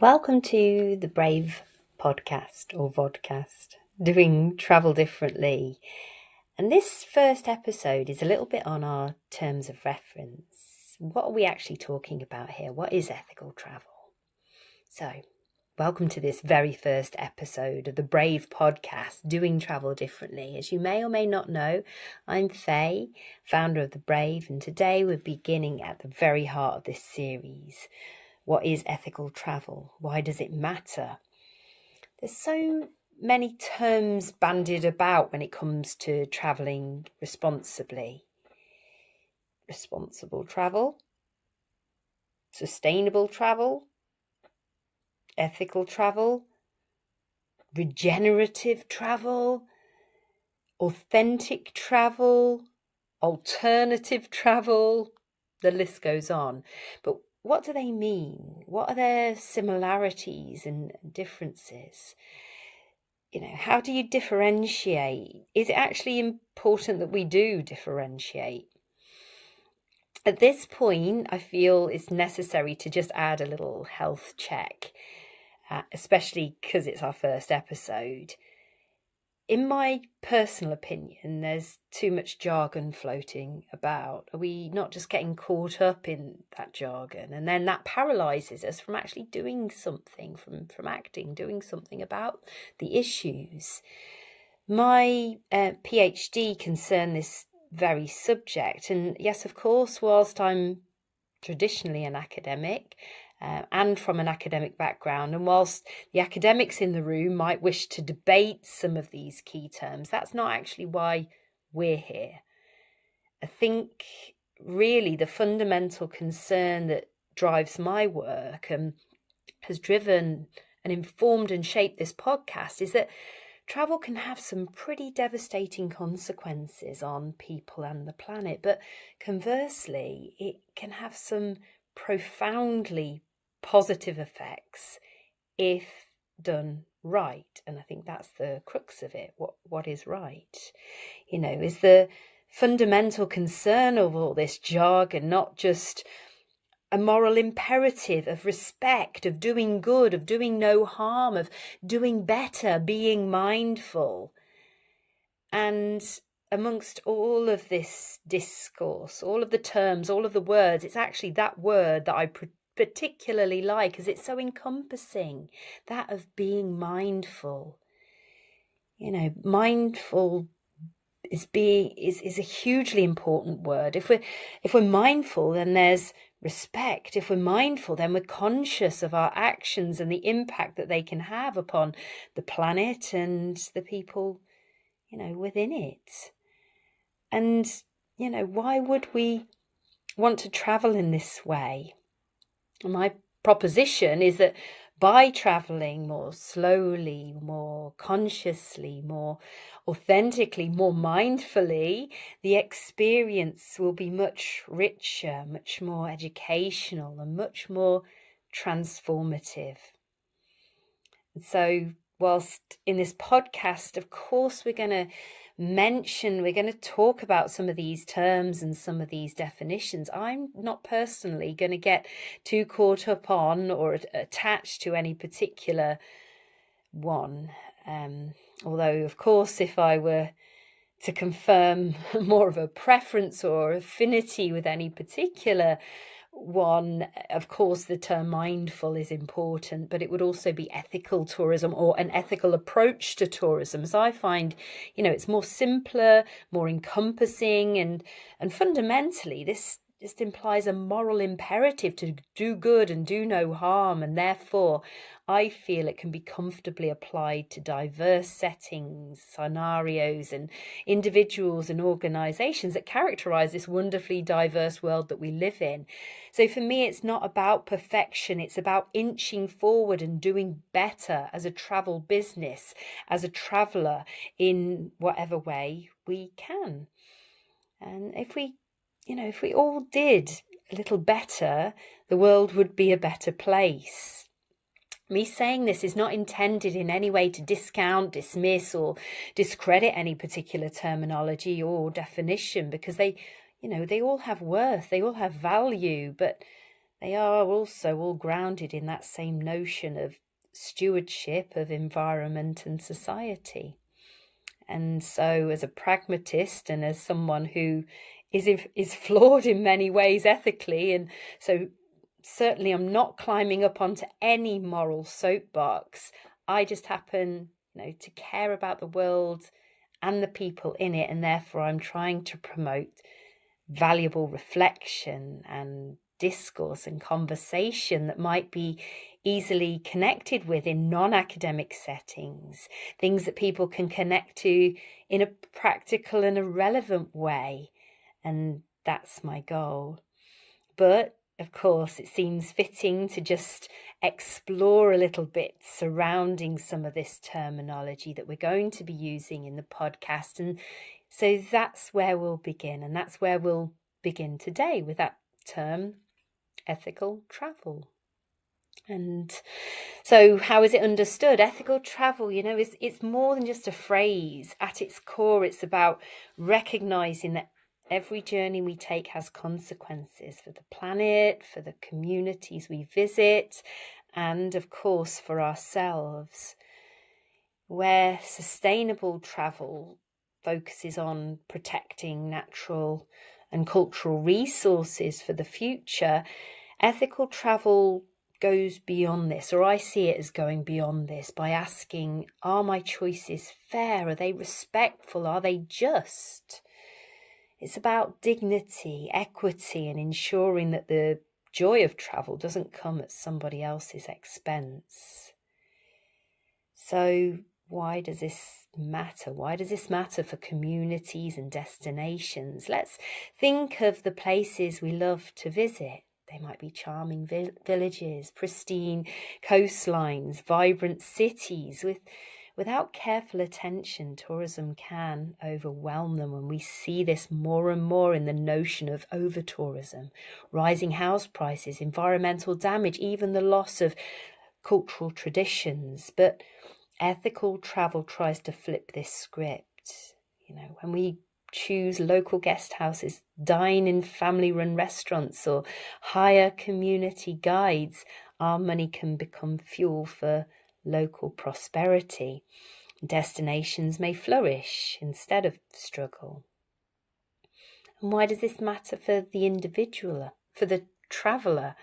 Welcome to the Brave podcast or vodcast, doing travel differently. And this first episode is a little bit on our terms of reference. What are we actually talking about here? What is ethical travel? So, welcome to this very first episode of the Brave podcast, doing travel differently. As you may or may not know, I'm Faye, founder of The Brave, and today we're beginning at the very heart of this series. What is ethical travel? Why does it matter? There's so many terms bandied about when it comes to travelling responsibly. Responsible travel, sustainable travel, ethical travel, regenerative travel, authentic travel, alternative travel, the list goes on. But what do they mean? What are their similarities and differences? How do you differentiate? Is it actually important that we do differentiate? At this point, I feel it's necessary to just add a little health check, especially because it's our first episode. In my personal opinion, there's too much jargon floating about. Are we not just getting caught up in that jargon? And then that paralyzes us from actually doing something, from acting, doing something about the issues. My PhD concerned this very subject. And yes, of course, whilst I'm traditionally an academic, and from an academic background. And whilst the academics in the room might wish to debate some of these key terms, that's not actually why we're here. I think really the fundamental concern that drives my work and has driven and informed and shaped this podcast is that travel can have some pretty devastating consequences on people and the planet, but conversely, it can have some profoundly positive effects if done right. And I think that's the crux of it. What is right? Is the fundamental concern of all this jargon not just a moral imperative of respect, of doing good, of doing no harm, of doing better, being mindful? And amongst all of this discourse, all of the terms, all of the words, it's actually that word that I particularly like, because it's so encompassing, that of being mindful. Mindful is a hugely important word. If we're mindful, then there's respect. If we're mindful, then we're conscious of our actions and the impact that they can have upon the planet and the people within it. And why would we want to travel in this way? My proposition is that by traveling more slowly, more consciously, more authentically, more mindfully, the experience will be much richer, much more educational, and much more transformative. And so, whilst in this podcast, of course, we're going to talk about some of these terms and some of these definitions, I'm not personally going to get too caught up on or attached to any particular one. Although, of course, if I were to confirm more of a preference or affinity with any particular one, of course, the term mindful is important, but it would also be ethical tourism or an ethical approach to tourism. As I find, it's more simpler, more encompassing, and fundamentally, this just implies a moral imperative to do good and do no harm, and therefore I feel it can be comfortably applied to diverse settings, scenarios, and individuals and organisations that characterise this wonderfully diverse world that we live in. So for me, it's not about perfection. It's about inching forward and doing better as a travel business, as a traveller, in whatever way we can. And if we all did a little better, the world would be a better place. Me saying this is not intended in any way to discount, dismiss, or discredit any particular terminology or definition, because they all have worth, they all have value, but they are also all grounded in that same notion of stewardship of environment and society. And so as a pragmatist and as someone who is flawed in many ways ethically, and so certainly I'm not climbing up onto any moral soapbox. I just happen, to care about the world and the people in it, and therefore I'm trying to promote valuable reflection and discourse and conversation that might be easily connected with in non-academic settings, things that people can connect to in a practical and a relevant way. And that's my goal. But of course, it seems fitting to just explore a little bit surrounding some of this terminology that we're going to be using in the podcast. And so that's where we'll begin. And that's where we'll begin today with that term, ethical travel. And so how is it understood? Ethical travel, it's more than just a phrase. At its core, it's about recognizing that every journey we take has consequences for the planet, for the communities we visit, and of course for ourselves. Where sustainable travel focuses on protecting natural and cultural resources for the future, ethical travel goes beyond this, or I see it as going beyond this, by asking, are my choices fair? Are they respectful? Are they just? It's about dignity, equity, and ensuring that the joy of travel doesn't come at somebody else's expense. So why does this matter? Why does this matter for communities and destinations? Let's think of the places we love to visit. They might be charming villages, pristine coastlines, vibrant cities. Without careful attention, tourism can overwhelm them, and we see this more and more in the notion of over-tourism, rising house prices, environmental damage, even the loss of cultural traditions. But ethical travel tries to flip this script. When we choose local guest houses, dine in family-run restaurants, or hire community guides, our money can become fuel for local prosperity. Destinations may flourish instead of struggle. And why does this matter for the individual, for the traveller?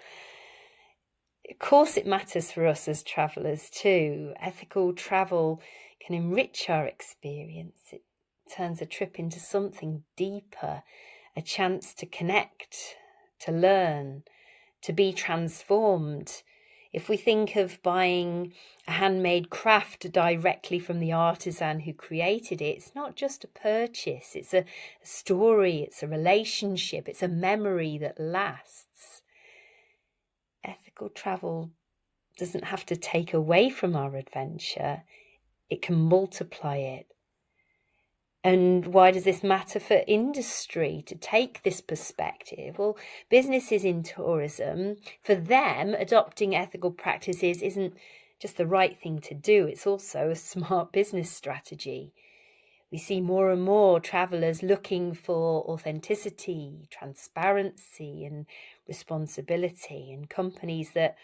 Of course it matters for us as travellers too. Ethical travel can enrich our experience. It turns a trip into something deeper, a chance to connect, to learn, to be transformed. If we think of buying a handmade craft directly from the artisan who created it, it's not just a purchase, it's a story, it's a relationship, it's a memory that lasts. Ethical travel doesn't have to take away from our adventure, it can multiply it. And why does this matter for industry to take this perspective? Well, businesses in tourism, for them, adopting ethical practices isn't just the right thing to do, it's also a smart business strategy. We see more and more travellers looking for authenticity, transparency, and responsibility, and companies that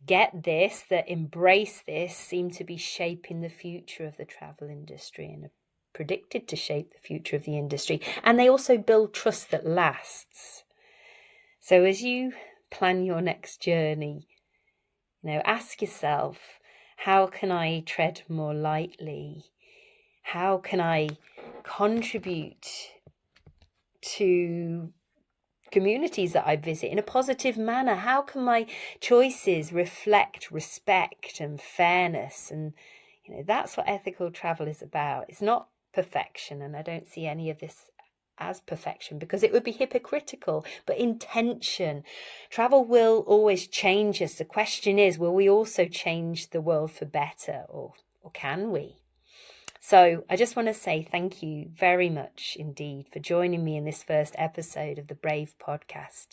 get this, that embrace this, seem to be shaping the future of the travel industry and predicted to shape the future of the industry. And they also build trust that lasts. So as you plan your next journey, ask yourself, how can I tread more lightly? How can I contribute to communities that I visit in a positive manner? How can my choices reflect respect and fairness? And that's what ethical travel is about. It's not perfection, and I don't see any of this as perfection because it would be hypocritical, but intention. Travel will always change us. The question is, will we also change the world for better, or can we? So I just want to say thank you very much indeed for joining me in this first episode of the Brave podcast,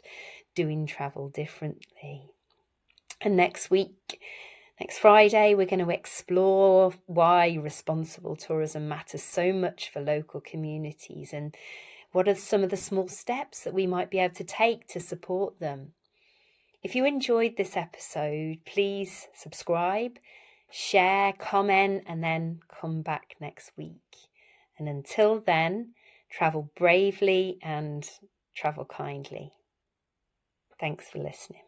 Doing Travel Differently. And next Friday, we're going to explore why responsible tourism matters so much for local communities and what are some of the small steps that we might be able to take to support them. If you enjoyed this episode, please subscribe, share, comment, and then come back next week. And until then, travel bravely and travel kindly. Thanks for listening.